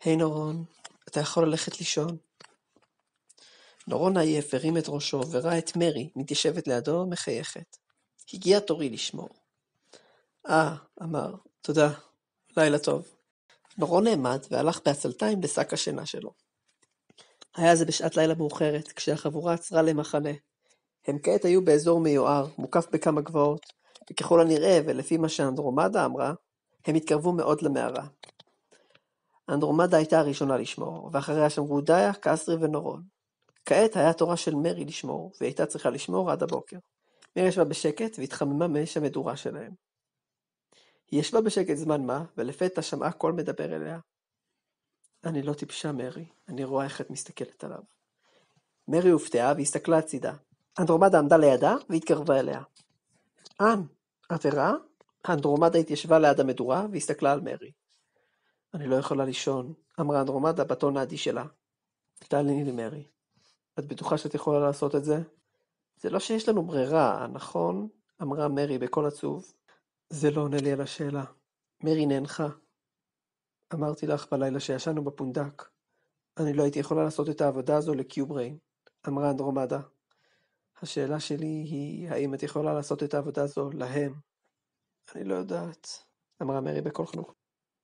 היי נורון, אתה יכול ללכת לישון? נורון עייף הרים את ראשו וראה את מרי מתיישבת לידו מחייכת. הגיע תורי לשמור. אמר, תודה, לילה טוב. נורון נעמד והלך בעצלתיים לשק השינה שלו. היה זה בשעת לילה מאוחרת, כשהחבורה עצרה למחנה. הם כעת היו באזור מיוער, מוקף בכמה גבעות, וככל הנראה, ולפי מה שאנדרומדה אמרה, הם התקרבו מאוד למערה. אנדרומדה הייתה הראשונה לשמור, ואחריה שמרו דיה, קסרי ונורון. כעת היה תורה של מרי לשמור, והיא הייתה צריכה לשמור עד הבוקר. מרי ישבה בשקט והתחממה מאש המדורה שלהם. היא ישבה בשקט זמן מה, ולפתע שמעה קול מדבר אליה. אני לא טיפשה, מרי, אני רואה איך את מסתכלת עליו. מרי הופתעה והסתכלה הצידה. אנדרומדה עמדה לידה והתקרבה אליה. את ערה? אנדרומדה התיישבה ליד המדורה והסתכלה על מרי. אני לא יכולה לישון, אמרה אנדרומדה בטון העדי שלה. תעליני לי, מרי. את בטוחה שאת יכולה לעשות את זה? זה לא שיש לנו ברירה, נכון? אמרה מרי בקול עצוב. זה לא עונה לי על השאלה. מרי נאנחה. אמרתי לך בלילה שישנו בפונדק. אני לא הייתי יכולה לעשות את העבודה הזו לקיובריין, אמרה אנדרומדה. השאלה שלי היא, האם את יכולה לעשות את העבודה הזו להם? אני לא יודעת, אמרה מרי בקול חנוק.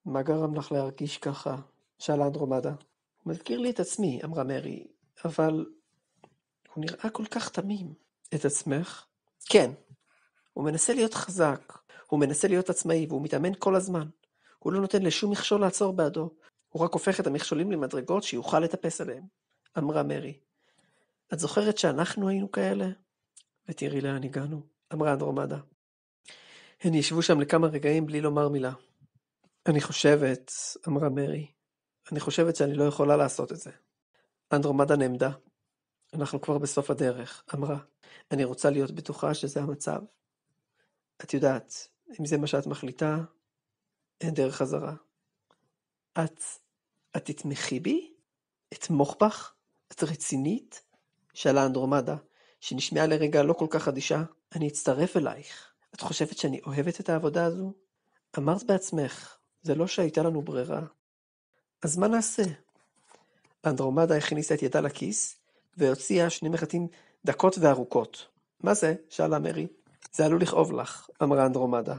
מה גרם לך להרגיש ככה? שאלה אנדרומדה. הוא מזכיר לי את עצמי, אמרה מרי, אבל הוא נראה כל כך תמים. את עצמך? כן. הוא מנסה להיות חזק, הוא מנסה להיות עצמאי, והוא מתאמן כל הזמן. הוא לא נותן לשום מכשול לעצור בעדו. הוא רק הופך את המכשולים למדרגות שיוכל לטפס עליהם, אמרה מרי. את זוכרת שאנחנו היינו כאלה? ותראי לאן הגענו, אמרה אנדרומדה. הן ישבו שם לכמה רגעים בלי לומר מילה. אני חושבת, אמרה מרי, אני חושבת שאני לא יכולה לעשות את זה. אנדרומדה נעמדה. אנחנו כבר בסוף הדרך, אמרה. אני רוצה להיות בטוחה שזה המצב. את יודעת, אם זה מה שאת מחליטה, אין דרך חזרה. את תתמכי בי? אתמוך בך? את רצינית? שאלה אנדרומדה, שנשמעה לרגע לא כל כך אדישה. אני אצטרף אלייך. את חושבת שאני אוהבת את העבודה הזו? אמרת בעצמך, זה לא שהייתה לנו ברירה. אז מה נעשה? אנדרומדה הכניסה את ידה לכיס, והוציאה שני מחטים דקות וארוכות. מה זה? שאלה מרי. זה עלול לכאוב לך, אמרה אנדרומדה.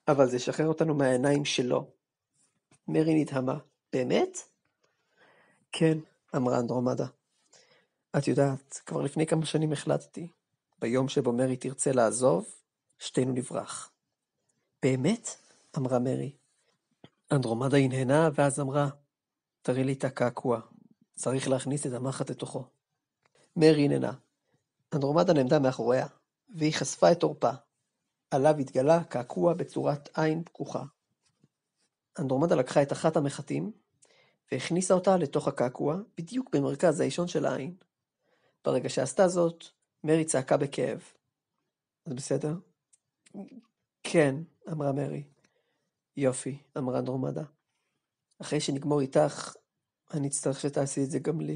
אבל זה ישחרר אותנו מהעיניים שלו. מרי נדהמה. באמת? כן, אמרה אנדרומדה. את יודעת, כבר לפני כמה שנים החלטתי. ביום שבו מרי תרצה לעזוב, שתינו נברח. באמת? אמרה מרי. אנדרומדה הנהנה ואז אמרה, תראי לי את הקעקוע. צריך להכניס את המחט לתוכו. מרי הנהנה. אנדרומדה נעמדה מאחוריה, והיא חשפה את עורפה. עליו התגלה קעקוע בצורת עין פקוחה. אנדרומדה לקחה את אחת המחטים, והכניסה אותה לתוך הקעקוע, בדיוק במרכז האישון של העין. ברגע שעשתה זאת, מרי צעקה בכאב. זה בסדר? כן, אמרה מרי. יופי, אמרה אנדרומדה. אחרי שנגמור איתך, אני אצטרך שתעשי את זה גם לי.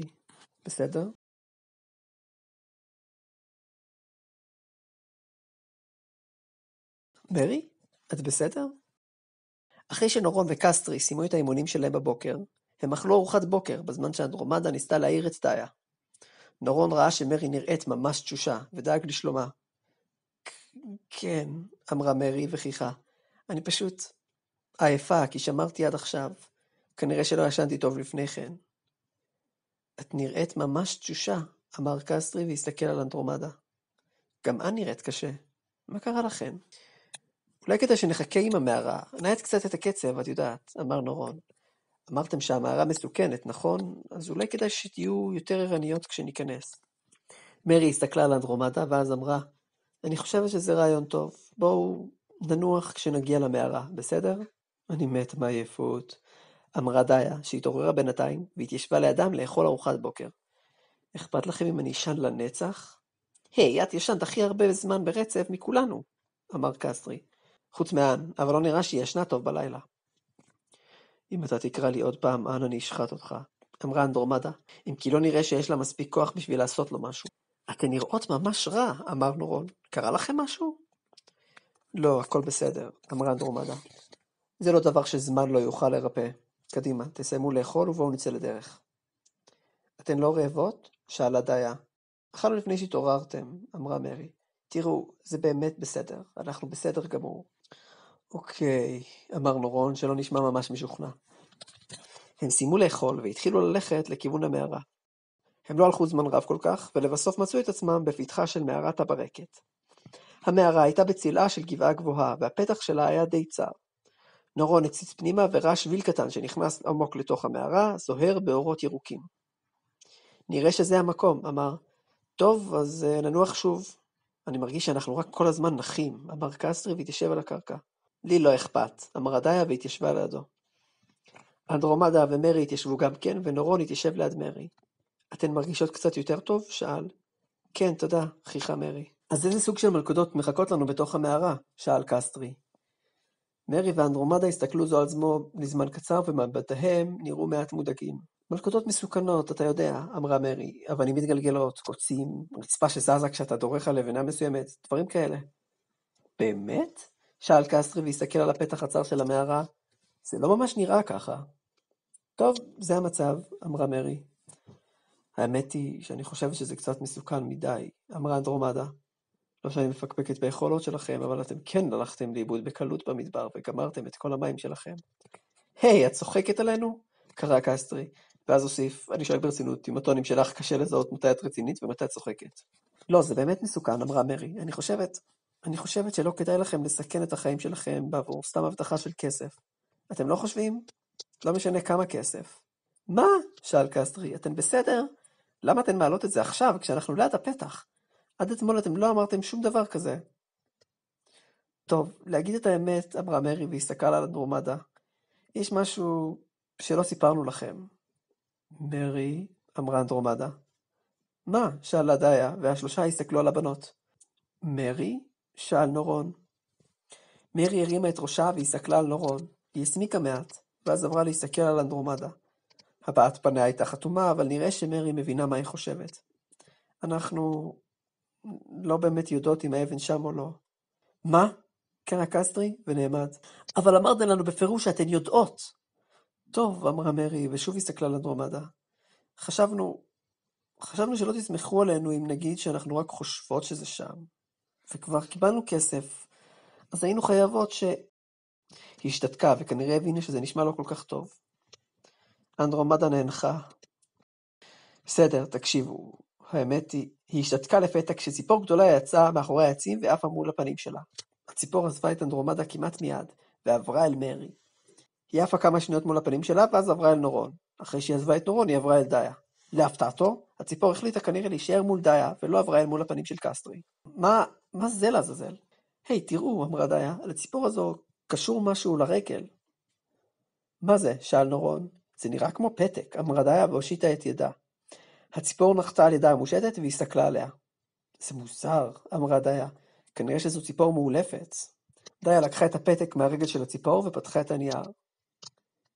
בסדר? מרי, את בסדר? אחרי שנורון וקסטרי סיימו את האימונים שלהם בבוקר, הם אכלו ארוחת בוקר בזמן שאנדרומדה ניסתה להעיר את דיה. נורון ראה שמרי נראית ממש תשושה, ודאג לשלומה. כן, אמרה מרי וחיכה. אני פשוט עייפה, כי שמרתי עד עכשיו. כנראה שלא ישנתי טוב לפני כן. את נראית ממש תשושה, אמר קסטרי והסתכל על אנדרומדה. גם את נראית קשה. מה קרה לכן? אולי כדי שנחכה עם המערה, נעט קצת את הקצב, את יודעת, אמר נורון. אמרתם שהמערה מסוכנת, נכון? אז אולי כדאי שתהיו יותר ערניות כשניכנס. מרי הסתכלה על אנדרומדה ואז אמרה, אני חושבת שזה רעיון טוב. בואו ננוח כשנגיע למערה, בסדר? אני מת מעייפות, אמרה דיה, שהתעוררה בינתיים והתיישבה לידם לאכול ארוחת בוקר. אכפת לכם אם אני אשן לנצח? היי, את ישנת הכי הרבה זמן ברצף מכולנו, אמר קסטרי. חוץ מאן, אבל לא נראה שהיא ישנה טוב בלילה. אם אתה תקרא לי עוד פעם, אן אני אשחט אותך, אמרה אנדרומדה, אם כי לא נראה שיש לה מספיק כוח בשביל לעשות לו משהו. אתן נראות ממש רע, אמר נורון. קרה לכם משהו? לא, הכל בסדר, אמרה אנדרומדה. זה לא דבר שזמן לא יוכל לרפא. קדימה, תסיימו לאכול ובואו נצא לדרך. אתן לא רעבות? שאלה דיה. אכלנו לפני שהתעוררתם, אמרה מרי. תראו, זה באמת בסדר, אנחנו בסדר גמור. אוקיי, אמר נורון שלא נשמע ממש משוכנע. הם סיימו לאכול והתחילו ללכת לכיוון המערה. הם לא הלכו זמן רב כל כך, ולבסוף מצאו את עצמם בפתחה של מערת הברקת. המערה הייתה בצלעה של גבעה גבוהה, והפתח שלה היה די צר. נורון הציץ פנימה וראה שביל קטן שנכנס עמוק לתוך המערה, זוהר באורות ירוקים. נראה שזה המקום, אמר. טוב, אז ננוח שוב. אני מרגיש שאנחנו רק כל הזמן נחים, אמר קסטרי והתיישב על הקרקע. לי לא אכפת, אמרה דיה והתיישבה לידו. אנדרומדה ומרי התיישבו גם כן, ונורון התיישב ליד מרי. אתן מרגישות קצת יותר טוב? שאל. כן, תודה, חיכה מרי. אז איזה סוג של מלכודות מחכות לנו בתוך המערה? שאל קסטרי. מרי ואנדרומדה הסתכלו זו על זו לזמן קצר, ומבטיהם נראו מעט מודאגים. מלכודות מסוכנות, אתה יודע, אמרה מרי, אבנים מתגלגלות, קוצים, רצפה שזזה כשאתה דורך על לבנה מסוימת, דברים כאלה. באמת? שאל קסטרי והסתכל על הפתח הצר של המערה. זה לא ממש נראה ככה. טוב, זה המצב, אמרה מרי. האמת היא שאני חושבת שזה קצת מסוכן מדי, אמרה אנדרומדה. לא שאני מפקפקת ביכולות שלכם, אבל אתם כן הלכתם לאיבוד בקלות במדבר וגמרתם את כל המים שלכם. היי, את צוחקת עלינו? קרא קסטרי, ואז הוסיף, אני שואל ברצינות, עם הטונים שלך קשה לזהות מתי את רצינית ומתי את צוחקת. לא, זה באמת מסוכן, אמרה מרי. אני חושבת שלא כדאי לכם לסכן את החיים שלכם בעבור סתם הבטחה של כסף. אתם לא חושבים? לא משנה כמה כסף. מה? שאל קסטרי, אתן בסדר? למה אתן מעלות את זה עכשיו כשאנחנו ליד הפתח? עד אתמול אתם לא אמרתם שום דבר כזה. טוב, להגיד את האמת, אמרה מרי והסתכלה על אנדרומדה. יש משהו שלא סיפרנו לכם. מרי, אמרה אנדרומדה. מה? שאלה דיה, והשלושה הסתכלו על הבנות. מרי? שאל נורון. מרי הרימה את ראשה והסתכלה על נורון. היא הסמיקה מעט, ואז עברה להסתכל על אנדרומדה. הבעת פניה הייתה חתומה, אבל נראה שמרי מבינה מה היא חושבת. אנחנו לא באמת יודעות אם האבן שם או לא. מה? קרא קסטרי ונעמד. אבל אמרתם לנו בפירוש שאתן יודעות. טוב, אמרה מרי, ושוב הסתכלה על אנדרומדה. חשבנו שלא תסמכו עלינו אם נגיד שאנחנו רק חושבות שזה שם. וכבר קיבלנו כסף, אז היינו חייבות ש... היא השתתקה, וכנראה הבינה שזה נשמע לא כל כך טוב. אנדרומדה נאנחה. בסדר, תקשיבו. האמת היא השתתקה לפתע כשציפור גדולה יצאה מאחורי העצים ועפה מול הפנים שלה. הציפור עזבה את אנדרומדה כמעט מיד, ועברה אל מרי. היא עפה כמה שניות מול הפנים שלה, ואז עברה אל נורון. אחרי שהיא עזבה את נורון, היא עברה אל דיה. להפתעתו, הציפור החליטה כנראה להישאר מול דיה, ולא עברה אל מול הפנים של קסטרי. מה זה לעזאזל? היי, תראו, אמרה דיה, לציפור הזו קשור משהו לרגל. מה זה? שאל נורון. זה נראה כמו פתק, אמרה דיה והושיטה את ידה. הציפור נחתה על ידה המושטת והסתכלה עליה. זה מוזר, אמרה דיה. כנראה שזו ציפור מאולפת. דיה לקחה את הפתק מהרגל של הציפור ופתחה את הנייר.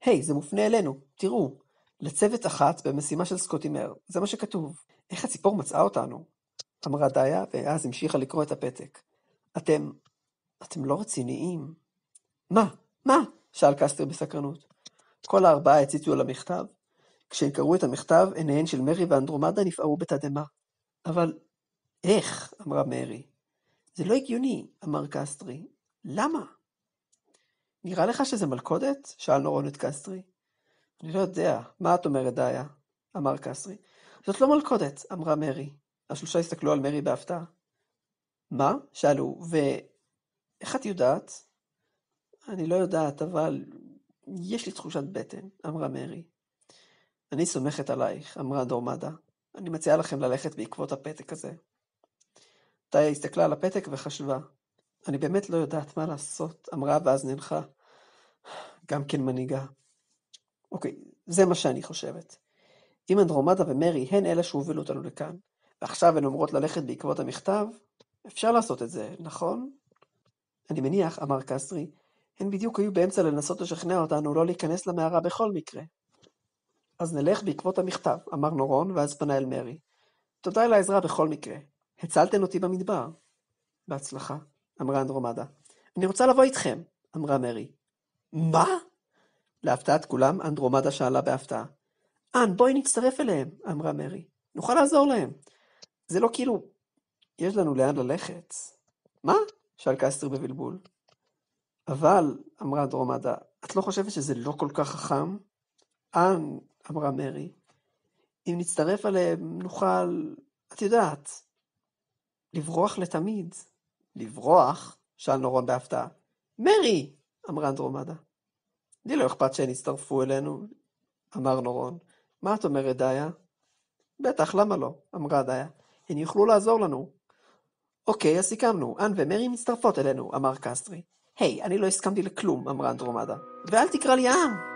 היי, זה מופנה אלינו, תראו. לצוות אחת במשימה של סקוטימר, זה מה שכתוב. איך הציפור מצאה אותנו? אמרה דיה, ואז המשיכה לקרוא את הפתק. אתם לא רציניים. מה? שאל קסטרי בסקרנות. כל הארבעה הציצו על המכתב. כשהם קראו את המכתב, עיניהן של מרי ואנדרומדה נפערו בתדהמה. אבל איך? אמרה מרי. זה לא הגיוני, אמר קסטרי. למה? נראה לך שזה מלכודת? שאל נורון את קסטרי. אני לא יודע, מה את אומרת דיה? אמר קסטרי. זאת לא מלכודת, אמרה מרי. השלושה הסתכלו על מרי בהפתעה. מה? שאלו, ואיך את יודעת? אני לא יודעת, אבל יש לי תחושת בטן, אמרה מרי. אני סומכת עלייך, אמרה אנדרומדה. אני מציעה לכם ללכת בעקבות הפתק הזה. דיה הסתכלה על הפתק וחשבה. אני באמת לא יודעת מה לעשות, אמרה ואז ננחה. גם כן מנהיגה. אוקיי, זה מה שאני חושבת. אם אנדרומדה ומרי הן אלה שהובילו אותנו לכאן, ועכשיו הן אומרות ללכת בעקבות המכתב, אפשר לעשות את זה, נכון? אני מניח, אמר קסטרי, הן בדיוק היו באמצע לנסות לשכנע אותנו לא להיכנס למערה בכל מקרה. אז נלך בעקבות המכתב, אמר נורון, ואז פנה אל מרי. תודה על העזרה בכל מקרה. הצלתן אותי במדבר. בהצלחה, אמרה אנדרומדה. אני רוצה לבוא איתכם, אמרה מרי. מה? להפתעת כולם, אנדרומדה שאלה בהפתעה. אן, בואי נצטרף אליהם, אמרה מרי. נוכל לעזור להם. זה לא כאילו, יש לנו לאן ללכת. מה? שאל קסטרי בבלבול. אבל, אמרה אנדרומדה, את לא חושבת שזה לא כל כך חכם? אן, אמרה מרי, אם נצטרף עליהם, נוכל, את יודעת, לברוח לתמיד. לברוח? שאל נורון בהפתעה. מרי! אמרה אנדרומדה. לי לא אכפת שהן יצטרפו אלינו, אמר נורון. מה את אומרת, דיה? בטח, למה לא? אמרה דיה. הן יוכלו לעזור לנו. אוקיי, אז סיכמנו. אן ומרי מצטרפות אלינו, אמר קסטרי. היי, אני לא הסכמתי לכלום, אמרה אנדרומדה. ואל תקרא לי אן!